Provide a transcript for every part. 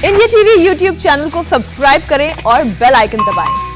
India TV YouTube channel को subscribe करें और बेल आइकन दबाएं।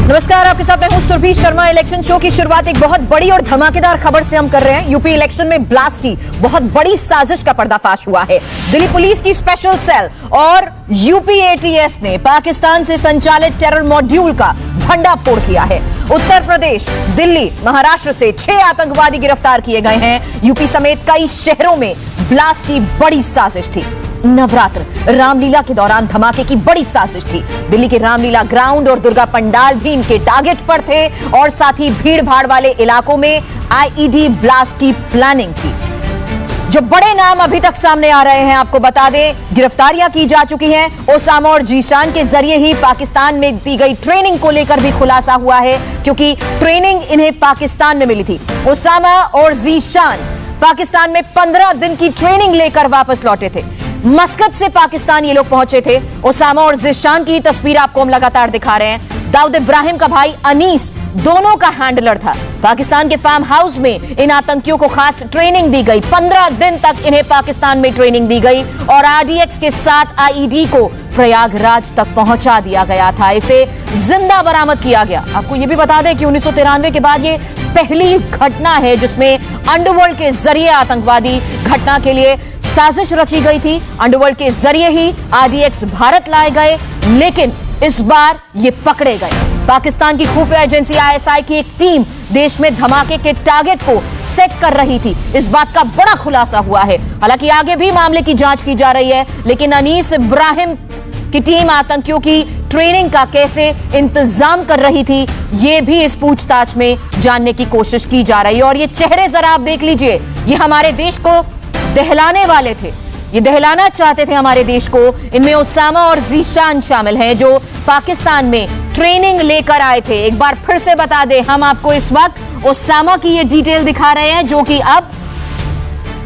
नमस्कार, आपके साथ मैं हूं सुरभि शर्मा। इलेक्शन शो की शुरुआत एक बहुत बड़ी और धमाकेदार खबर से हम कर रहे हैं। यूपी इलेक्शन में ब्लास्ट की बहुत बड़ी साजिश का पर्दाफाश हुआ है। दिल्ली पुलिस की स्पेशल सेल और यूपी एटीएस ने पाकिस्तान से संचालित टेरर मॉड्यूल का भंडाफोड़ किया है। उत्तर प्रदेश, दिल्ली, महाराष्ट्र से 6 आतंकवादी गिरफ्तार किए गए हैं। यूपी समेत कई शहरों में ब्लास्ट की बड़ी साजिश थी। नवरात्र रामलीला के दौरान धमाके की बड़ी साजिश थी। दिल्ली के रामलीला ग्राउंड और दुर्गा पंडाल भी इनके टारगेट पर थे और साथ ही भीड़ भाड़ वाले इलाकों में आईईडी ब्लास्ट की प्लानिंग थी। जो बड़े नाम अभी तक सामने आ रहे हैं, आपको बता दें, गिरफ्तारियां की जा चुकी हैं। ओसामा और जीशान के जरिए ही पाकिस्तान में दी गई ट्रेनिंग को लेकर भी खुलासा हुआ है, क्योंकि ट्रेनिंग इन्हें पाकिस्तान में मिली थी। ओसामा और जीशान पाकिस्तान में 15 दिन की ट्रेनिंग लेकर वापस लौटे थे। मस्कत से पाकिस्तान ये लोग पहुंचे थे। ओसामा और जीशान की तस्वीर आपको हम लगातार दिखा रहे हैं। दाऊद इब्राहिम का भाई अनीस दोनों का हैंडलर था। पाकिस्तान के फार्म हाउस में इन आतंकियों को खास ट्रेनिंग दी गई। 15 दिन तक इन्हें पाकिस्तान में ट्रेनिंग दी गई और आरडीएक्स के साथ आईईडी को प्रयागराज तक पहुंचा दिया गया था। इसे जिंदा बरामद किया गया। आपको यह भी बता दें कि 1993 के बाद ये पहली घटना है जिसमें अंडरवर्ल्ड के जरिए आतंकवादी घटना के लिए साजिश रची गई थी। अंडरवर्ल्ड के जरिए ही आरडीएक्स भारत लाए गए, लेकिन इस बार ये पकड़े गए। पाकिस्तान की खुफिया एजेंसी आईएसआई की एक टीम देश में धमाके के टारगेट को सेट कर रही थी। इस बात का बड़ा खुलासा हुआ है। हालांकि आगे भी मामले की जांच की जा रही है, लेकिन अनीस इब्राहिम की टीम आतंकियों की ट्रेनिंग का कैसे इंतजाम कर रही थी, यह भी इस पूछताछ में जानने की कोशिश की जा रही है। और ये चेहरे जरा आप देख लीजिए, ये हमारे देश को दहलाने वाले थे, ये दहलाना चाहते थे हमारे देश को। इनमें ओसामा और जीशान शामिल हैं, जो पाकिस्तान में ट्रेनिंग लेकर आए थे। एक बार फिर से बता दें, हम आपको इस वक्त ओसामा की ये डिटेल दिखा रहे हैं, जो कि अब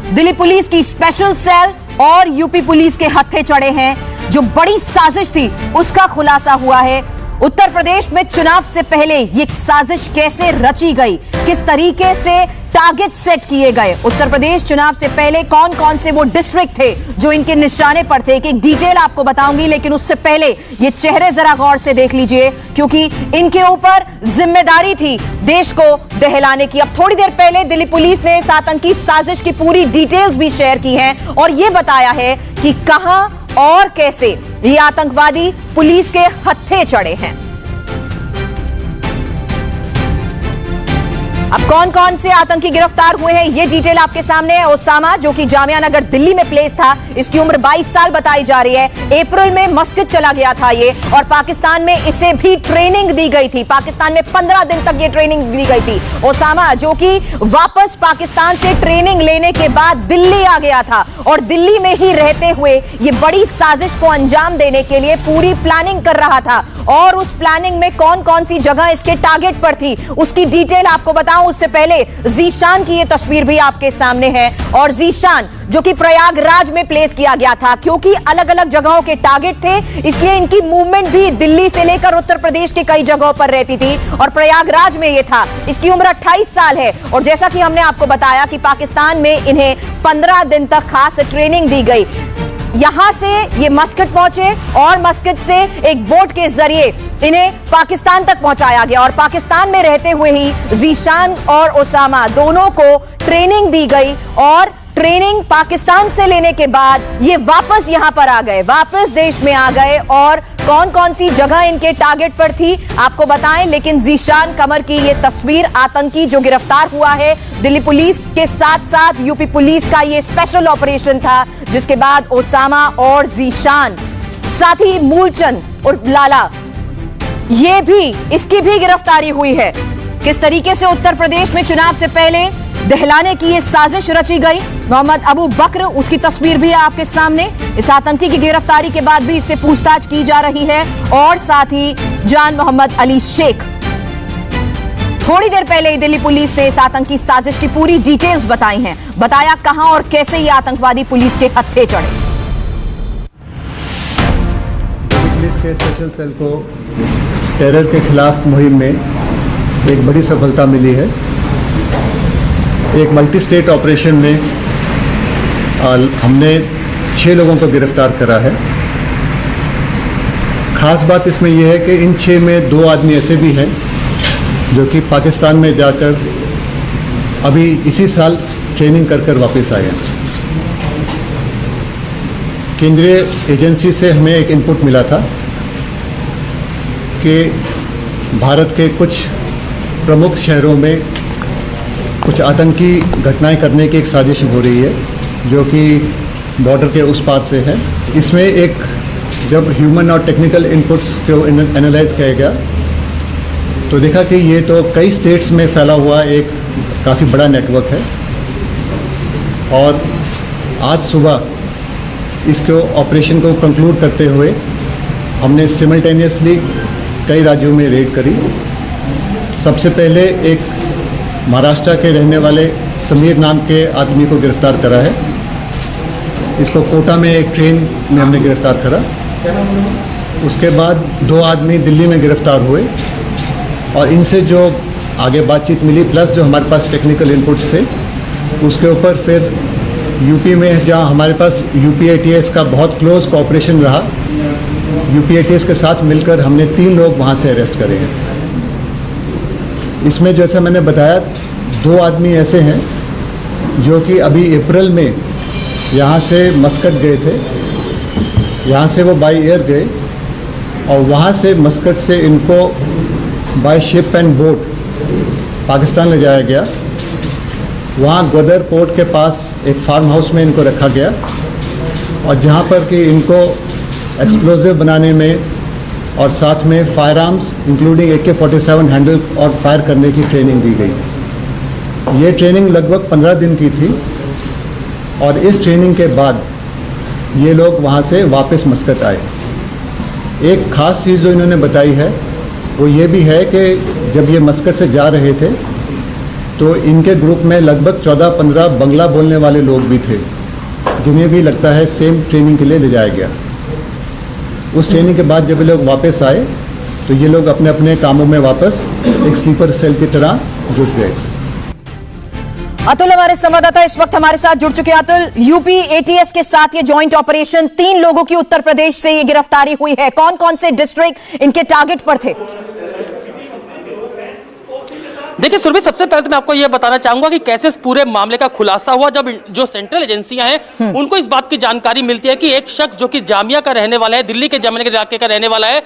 दिल्ली पुलिस की स्पेशल सेल और यूपी पुलिस के हत्थे चढ़े हैं। जो बड़ी साजिश थी उसका खुलासा हुआ है। उत्तर प्रदेश में चुनाव से पहले ये साजिश कैसे रची गई, किस तरीके से टारगेट सेट किए गए। उत्तर प्रदेश चुनाव से पहले कौन कौन से वो डिस्ट्रिक्ट थे जो इनके निशाने पर थे, एक डिटेल आपको बताऊंगी। लेकिन उससे पहले ये चेहरे जरा गौर से देख लीजिए, क्योंकि इनके ऊपर जिम्मेदारी थी देश को दहलाने की। अब थोड़ी देर पहले दिल्ली पुलिस ने इस आतंकी साजिश की पूरी डिटेल्स भी शेयर की हैं और ये बताया है कि कहां और कैसे ये आतंकवादी पुलिस के हत्थे चढ़े हैं। अब कौन कौन से आतंकी गिरफ्तार हुए हैं, ये डिटेल आपके सामने है। ओसामा, जो कि जामिया नगर दिल्ली में प्लेस था, इसकी उम्र 22 साल बताई जा रही है। अप्रैल में मस्कत चला गया था ये, और पाकिस्तान में इसे भी ट्रेनिंग दी गई थी। पाकिस्तान में 15 दिन तक ये ट्रेनिंग दी गई थी। ओसामा, जो कि वापस पाकिस्तान से ट्रेनिंग लेने के बाद दिल्ली आ गया था और दिल्ली में ही रहते हुए ये बड़ी साजिश को अंजाम देने के लिए पूरी प्लानिंग कर रहा था। और उस प्लानिंग में कौन कौन सी जगह इसके टारगेट पर थी, उसकी डिटेल आपको बताऊं। उससे पहले जीशान की ये तस्वीर भी आपके सामने है। और जीशान, जो कि प्रयागराज में प्लेस किया गया था, क्योंकि अलग अलग जगहों के टारगेट थे, इसलिए इनकी मूवमेंट भी दिल्ली से लेकर उत्तर प्रदेश के कई जगहों पर रहती थी और प्रयागराज में ये था। इसकी उम्र 28 साल है और जैसा कि हमने आपको बताया कि पाकिस्तान में इन्हें 15 दिन तक खास ट्रेनिंग दी गई। यहां से ये मस्कट पहुंचे और मस्कट से एक बोट के जरिए इन्हें पाकिस्तान तक पहुंचाया गया और पाकिस्तान में रहते हुए ही जीशान और ओसामा दोनों को ट्रेनिंग दी गई। और ट्रेनिंग पाकिस्तान से लेने के बाद ये वापस यहां पर आ गए, वापस देश में आ गए। और कौन कौन सी जगह इनके टारगेट पर थी आपको बताएं। लेकिन जीशान कमर की ये तस्वीर, आतंकी जो गिरफ्तार हुआ है, दिल्ली पुलिस के साथ साथ यूपी पुलिस का ये स्पेशल ऑपरेशन था, जिसके बाद ओसामा और जीशान, साथ ही मूलचंद उर्फ लाला, ये भी, इसकी भी गिरफ्तारी हुई है। किस तरीके से उत्तर प्रदेश में चुनाव से पहले दहलाने की ये साजिश रची गई। मोहम्मद अबू बकर, उसकी तस्वीर भी है आपके सामने। इस आतंकी की गिरफ्तारी के बाद भी इससे पूछताछ की जा रही है। और साथ ही जान मोहम्मद अली शेख, थोड़ी देर पहले ही दिल्ली पुलिस ने इस आतंकी साजिश की पूरी डिटेल्स बताई हैं, बताया कहां और कैसे ये आतंकवादी पुलिस के हत्थे चढ़े। दिल्ली पुलिस के स्पेशल सेल को टेरर के खिलाफ मुहिम में एक बड़ी सफलता मिली है। एक मल्टी स्टेट ऑपरेशन में हमने 6 लोगों को गिरफ्तार करा है। ख़ास बात इसमें यह है कि इन 6 में 2 आदमी ऐसे भी हैं जो कि पाकिस्तान में जाकर अभी इसी साल ट्रेनिंग कर वापस आए हैं। केंद्रीय एजेंसी से हमें एक इनपुट मिला था कि भारत के कुछ प्रमुख शहरों में कुछ आतंकी घटनाएं करने की एक साजिश हो रही है जो कि बॉर्डर के उस पार से है। इसमें एक जब ह्यूमन और टेक्निकल इनपुट्स को एनालाइज किया गया तो देखा कि ये तो कई स्टेट्स में फैला हुआ एक काफ़ी बड़ा नेटवर्क है और आज सुबह इसको ऑपरेशन को कंक्लूड करते हुए हमने सिमल्टेनियसली कई राज्यों में रेड करी। सबसे पहले एक महाराष्ट्र के रहने वाले समीर नाम के आदमी को गिरफ्तार करा है। इसको कोटा में एक ट्रेन में हमने गिरफ्तार करा। उसके बाद 2 आदमी दिल्ली में गिरफ्तार हुए और इनसे जो आगे बातचीत मिली प्लस जो हमारे पास टेक्निकल इनपुट्स थे उसके ऊपर फिर यूपी में जहां हमारे पास यूपी-एटीएस का बहुत क्लोज कोऑपरेशन रहा, यूपी-एटीएस के साथ मिलकर हमने 3 लोग वहां से अरेस्ट करे हैं। इसमें जैसा मैंने बताया 2 आदमी ऐसे हैं जो कि अभी अप्रैल में यहाँ से मस्कट गए थे। यहाँ से वो बाई एयर गए और वहाँ से मस्कट से इनको by ship and boat Pakistan ले जाया गया। वहाँ ग्वादर पोर्ट के पास एक फार्म हाउस में इनको रखा गया और जहाँ पर कि इनको एक्सप्लोजिव बनाने में और साथ में fire arms including AK-47 handle और फायर करने की ट्रेनिंग दी गई। ये ट्रेनिंग लगभग 15 दिन की थी और इस ट्रेनिंग के बाद ये लोग वहाँ से वापस मस्कट आए। एक ख़ास चीज़ जो इन्होंने बताई है वो ये भी है कि जब ये मस्कट से जा रहे थे तो इनके ग्रुप में लगभग 14-15 बंगला बोलने वाले लोग भी थे जिन्हें भी लगता है सेम ट्रेनिंग के लिए ले जाया गया। उस ट्रेनिंग के बाद जब ये लोग वापस आए तो ये लोग अपने अपने कामों में वापस एक स्लीपर सेल की तरह जुट गए। अतुल हमारे संवाददाता इस वक्त हमारे साथ जुड़ चुके हैं। अतुल, यूपी एटीएस के साथ ये जॉइंट ऑपरेशन 3 लोगों की उत्तर प्रदेश से ये गिरफ्तारी हुई है। कौन कौन से डिस्ट्रिक्ट इनके टारगेट पर थे? देखिए सुरभि, सबसे पहले तो मैं आपको यह बताना चाहूंगा कि कैसे इस पूरे मामले का खुलासा हुआ जब जो सेंट्रल एजेंसियां हैं उनको इस बात की जानकारी मिलती है कि एक शख्स जो कि जामिया का रहने वाला है, दिल्ली के जामिया के इलाके का रहने वाला है,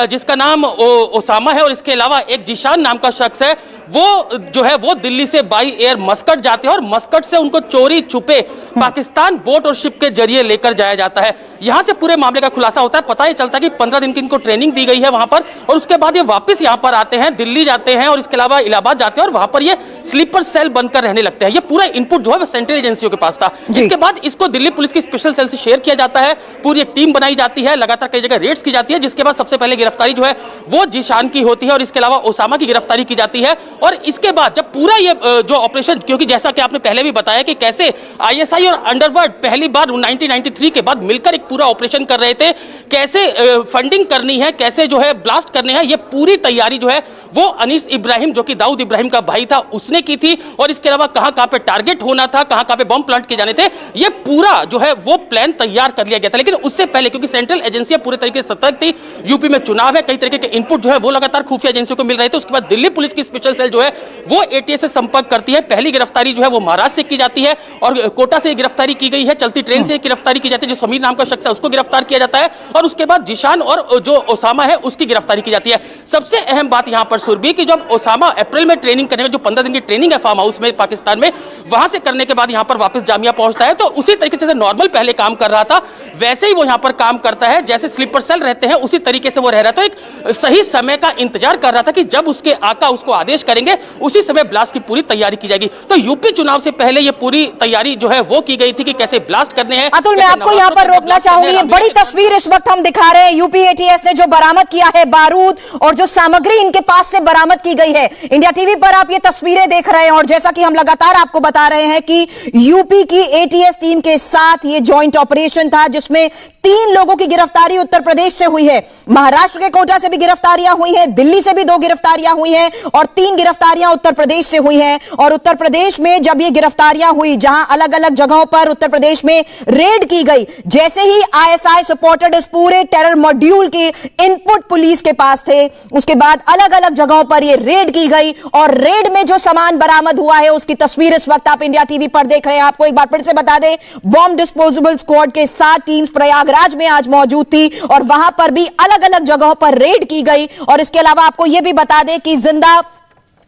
जिसका नाम ओसामा है और इसके अलावा एक जिशान नाम का शख्स है, वो जो है वो दिल्ली से बाई एयर मस्कट जाते हैं और मस्कट से उनको चोरी छुपे पाकिस्तान बोट और शिप के जरिए लेकर जाया जाता है। यहां से पूरे मामले का खुलासा होता है। पता ही चलता है कि 15 दिन की इनको ट्रेनिंग दी गई है वहां पर और उसके बाद ये वापस यहां पर आते हैं, दिल्ली जाते हैं और इसके अलावा इलाहाबाद जाते हैं और वहां पर ये स्लीपर सेल बनकर रहने लगते हैं। ये पूरा इनपुट जो है वो सेंट्रल एजेंसियों के पास था। इसके बाद इसको दिल्ली पुलिस की स्पेशल सेल से शेयर किया जाता है, पूरी एक टीम बनाई जाती है, लगातार कई जगह रेड्स की जाती है, जिसके बाद सबसे पहले गिरफ्तारी जो है वो जिशान की होती है और इसके अलावा ओसामा की गिरफ्तारी की जाती है। और इसके बाद जब पूरा ये जो ऑपरेशन, क्योंकि जैसा कि आपने पहले भी बताया कि कैसे आईएसआई और अंडरवर्ल्ड पहली बार 1993 के बाद मिलकर एक पूरा ऑपरेशन कर रहे थे, कैसे फंडिंग करनी है, कैसे जो है ब्लास्ट करने हैं, ये पूरी तैयारी जो है वो अनीस इब्राहिम जो कि दाऊद इब्राहिम का भाई था उसने की थी। और इसके अलावा कहां-कहां पे टारगेट होना था, कहां-कहां पे बम प्लांट किए जाने थे, ये पूरा जो है वो प्लान तैयार कर लिया गया था। लेकिन उससे पहले क्योंकि सेंट्रल एजेंसियां पूरे तरीके से सतर्क थी, यूपी में चुनाव है, कई तरीके के इनपुट जो है वो लगातार खुफिया एजेंसियों को मिल रहे थे। उसके बाद दिल्ली पुलिस की स्पेशल सेल जो है वो एटीएस से संपर्क करती है। पहली गिरफ्तारी जो है वो महाराष्ट्र से की जाती है और कोटा से गिरफ्तारी की गई है, चलती ट्रेन से गिरफ्तारी की जाती है, जो समीर नाम का शख्स है उसको गिरफ्तार किया जाता है और उसके बाद जिशान और जो ओसामा है उसकी गिरफ्तारी की जाती है। सबसे अहम बात यहां पर सुरभि की जब ओसामा अप्रैल में ट्रेनिंग करने में, जो 15 दिन की ट्रेनिंग है फार्म हाउस में पाकिस्तान में, वहां से करने के बाद यहां पर वापस जामिया पहुंचता है, तो उसी तरीके से नॉर्मल पहले काम कर रहा था वैसे ही वो यहां पर काम करता है, जैसे स्लीपर सेल रहते हैं उसी तरीके से वो रह रहा था। एक सही समय का इंतजार कर रहा था कि जब उसके आका उसको आदेश करेंगे उसी समय ब्लास्ट की पूरी तैयारी की जाएगी। तो यूपी चुनाव से पहले ये पूरी तैयारी जो है वो की गई थी कि कैसे ब्लास्ट करने हैं। अतुल, मैं आपको यहां पर रोकना चाहूंगी। ये बड़ी तस्वीर इस वक्त हम दिखा रहे हैं। यूपी एटीएस ने जो बरामद किया है बारूद और जो सामग्री इनके पास से बरामद की गई है, इंडिया टीवी पर आप ये तस्वीरें देख रहे हैं और जैसा कि हम लगातार आपको बता रहे हैं कि यूपी की एटीएस टीम के साथ ये जॉइंट जॉइंट ऑपरेशन था जिसमें 3 लोगों की गिरफ्तारी उत्तर प्रदेश से हुई है। महाराष्ट्र के कोटा से भी गिरफ्तारियां हुई हैं, दिल्ली से भी 2 गिरफ्तारियां हुई हैं और 3 गिरफ्तारियां उत्तर प्रदेश से हुई हैं। और उत्तर प्रदेश में जब ये गिरफ्तारियां हुई, जहां अलग अलग जगहों पर उत्तर प्रदेश में रेड की गई, जैसे ही आईएसआई सपोर्टेड इस पूरे टेरर मॉड्यूल के इनपुट पुलिस के पास थे, उसके बाद अलग अलग जगहों पर ये रेड की गई और रेड में जो सामान बरामद हुआ है उसकी तस्वीर इस वक्त आप इंडिया टीवी पर देख रहे हैं। आपको एक बार फिर से बता दें, बॉम्ब डिस्पोजेबल स्क्वाड के 7 टीम्स प्रयागराज में आज मौजूद थी और वहां पर भी अलग अलग जगहों पर रेड की गई। और इसके अलावा आपको यह भी बता दें कि जिंदा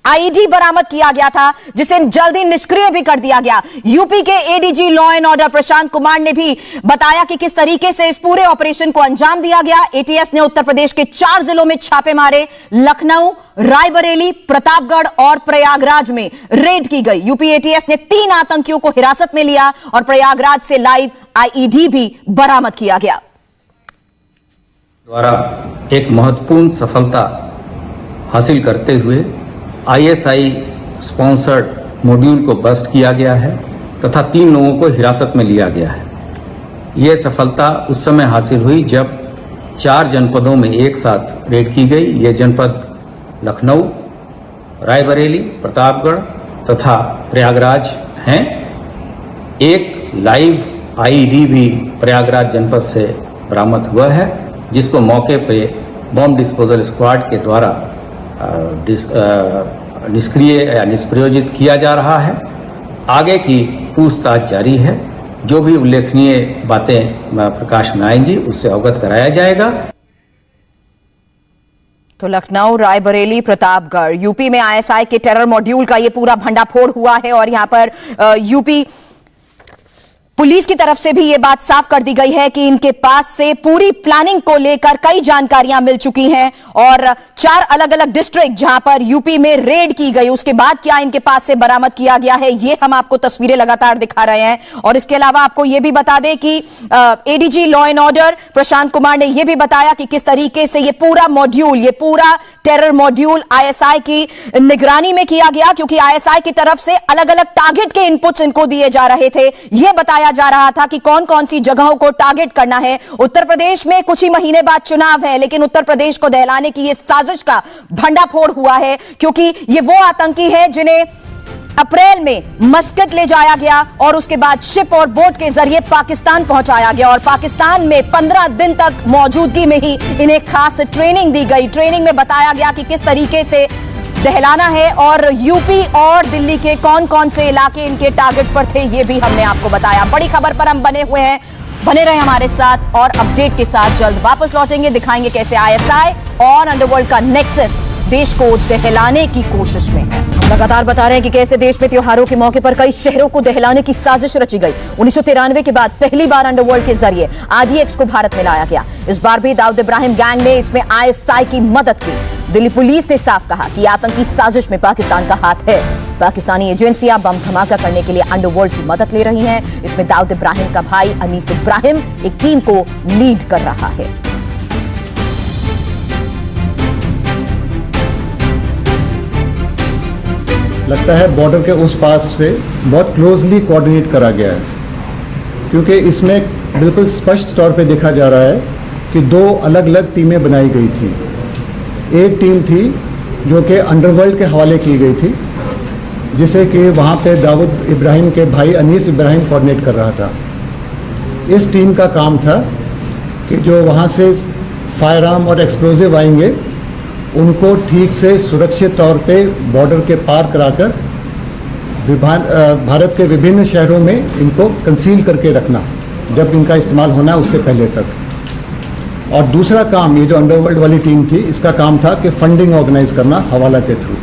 आईईडी बरामद किया गया था जिसे जल्दी निष्क्रिय भी कर दिया गया। यूपी के ADG law and order Prashant Kumar ने भी बताया कि किस तरीके से इस पूरे ऑपरेशन को अंजाम दिया गया। एटीएस ने उत्तर प्रदेश के 4 जिलों में छापे मारे, लखनऊ, रायबरेली, प्रतापगढ़ और प्रयागराज में रेड की गई। यूपी एटीएस ने 3 आतंकियों को हिरासत में लिया और प्रयागराज से लाइव आईईडी भी बरामद किया गया। द्वारा एक महत्वपूर्ण सफलता हासिल करते हुए आईएसआई स्पॉन्सर्ड मॉड्यूल को बस्ट किया गया है तथा 3 लोगों को हिरासत में लिया गया है। यह सफलता उस समय हासिल हुई जब 4 जनपदों में एक साथ रेड की गई। ये जनपद लखनऊ, रायबरेली, प्रतापगढ़ तथा प्रयागराज हैं। एक लाइव आईईडी भी प्रयागराज जनपद से बरामद हुआ है जिसको मौके पे बॉम्ब डिस्पोजल स्क्वाड के द्वारा निष्क्रिय या निष्प्रयोजित किया जा रहा है। आगे की पूछताछ जारी है। जो भी उल्लेखनीय बातें प्रकाश में आएंगी उससे अवगत कराया जाएगा। तो लखनऊ, रायबरेली, प्रतापगढ़, यूपी में आईएसआई के टेरर मॉड्यूल का यह पूरा भंडाफोड़ हुआ है और यहां पर यूपी पुलिस की तरफ से भी यह बात साफ कर दी गई है कि इनके पास से पूरी प्लानिंग को लेकर कई जानकारियां मिल चुकी हैं और 4 अलग अलग डिस्ट्रिक्ट जहां पर यूपी में रेड की गई, उसके बाद क्या इनके पास से बरामद किया गया है, ये हम आपको तस्वीरें लगातार दिखा रहे हैं। और इसके अलावा आपको यह भी बता दें कि ADG law and order Prashant Kumar ने यह भी बताया कि किस तरीके से यह पूरा मॉड्यूल, यह पूरा टेरर मॉड्यूल आईएसआई की निगरानी में किया गया, क्योंकि आईएसआई की तरफ से अलग अलग टारगेट के इनपुट्स इनको दिए जा रहे थे। यह बताया जा रहा था कि कौन कौन सी जगहों को टारगेट करना है। उत्तर प्रदेश में कुछ ही महीने बाद चुनाव है, लेकिन उत्तर प्रदेश को दहलाने की यह साजिश का भंडाफोड़ हुआ है, क्योंकि ये वो आतंकी है जिन्हें अप्रैल में मस्कट ले जाया गया और उसके बाद शिप और बोट के जरिए पाकिस्तान पहुंचाया गया और पाकिस्तान में 15 दिन तक मौजूदगी में ही इन्हें खास ट्रेनिंग दी गई। ट्रेनिंग में बताया गया कि किस तरीके से दहलाना है और यूपी और दिल्ली के कौन कौन से इलाके इनके टारगेट पर थे, ये भी हमने आपको बताया। बड़ी खबर पर हम बने हुए हैं, बने रहे हमारे साथ और अपडेट के साथ जल्द वापस लौटेंगे। दिखाएंगे कैसे आईएसआई और अंडरवर्ल्ड का नेक्सस देश को दहलाने की कोशिश में है। हम लगातार बता रहे हैं कि कैसे देश में त्योहारों के मौके पर कई शहरों को दहलाने की साजिश रची गई। 1993 के बाद पहली बार अंडरवर्ल्ड के जरिए आरडीएक्स को भारत में लाया गया। इस बार भी दाऊद इब्राहिम गैंग ने इसमें आईएसआई की मदद की। दिल्ली पुलिस ने साफ कहा कि आतंकी साजिश में पाकिस्तान का हाथ है। पाकिस्तानी एजेंसियां बम धमाका करने के लिए अंडरवर्ल्ड की मदद ले रही हैं। इसमें दाऊद इब्राहिम का भाई अनीस इब्राहिम एक टीम को लीड कर रहा है। लगता है बॉर्डर के उस पास से बहुत क्लोजली कोऑर्डिनेट करा गया है, क्योंकि इसमें बिल्कुल स्पष्ट तौर पे देखा जा रहा है कि 2 अलग अलग टीमें बनाई गई थी। एक टीम थी जो कि अंडरवर्ल्ड के हवाले की गई थी, जिसे कि वहाँ पे दाऊद इब्राहिम के भाई अनीस इब्राहिम कोऑर्डिनेट कर रहा था। इस टीम का काम था कि जो वहाँ से फायर आर्म और एक्सप्लोजिव आएंगे उनको ठीक से सुरक्षित तौर पे बॉर्डर के पार कराकर भारत के विभिन्न शहरों में इनको कंसील करके रखना, जब इनका इस्तेमाल होना है उससे पहले तक। और दूसरा काम, ये जो अंडरवर्ल्ड वाली टीम थी, इसका काम था कि फंडिंग ऑर्गेनाइज करना हवाला के थ्रू।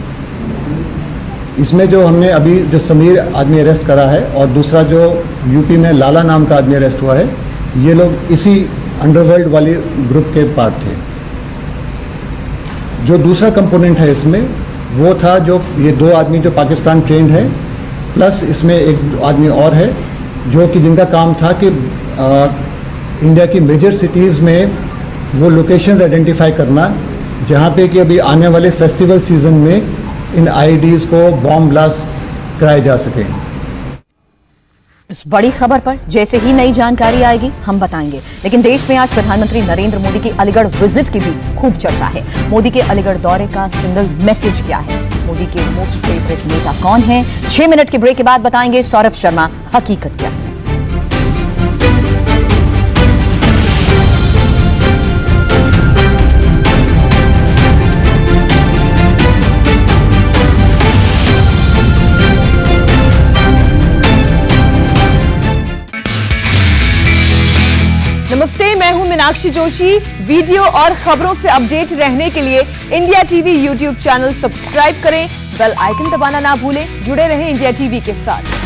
इसमें जो हमने अभी जो समीर आदमी अरेस्ट करा है और दूसरा जो यूपी में लाला नाम का आदमी अरेस्ट हुआ है, ये लोग इसी अंडरवर्ल्ड वाली ग्रुप के पार्ट थे। जो दूसरा कंपोनेंट है इसमें वो था जो ये 2 आदमी जो पाकिस्तान ट्रेंड है, प्लस इसमें एक आदमी और है जो कि जिनका काम था कि इंडिया की मेजर सिटीज़ में वो लोकेशंस आइडेंटिफाई करना जहाँ पे कि अभी आने वाले फेस्टिवल सीजन में इन आईडीज़ को बॉम्ब ब्लास्ट कराए जा सके। इस बड़ी खबर पर जैसे ही नई जानकारी आएगी हम बताएंगे। लेकिन देश में आज प्रधानमंत्री नरेंद्र मोदी की अलीगढ़ विजिट की भी खूब चर्चा है। मोदी के अलीगढ़ दौरे का सिंगल मैसेज क्या है? मोदी के मोस्ट फेवरेट नेता कौन है? 6 मिनट के ब्रेक के बाद बताएंगे सौरभ शर्मा हकीकत क्या है। नमस्ते, मैं हूं मीनाक्षी जोशी। वीडियो और खबरों से अपडेट रहने के लिए India TV YouTube channel subscribe करें, बेल आइकन दबाना ना भूलें। जुड़े रहें इंडिया टीवी के साथ।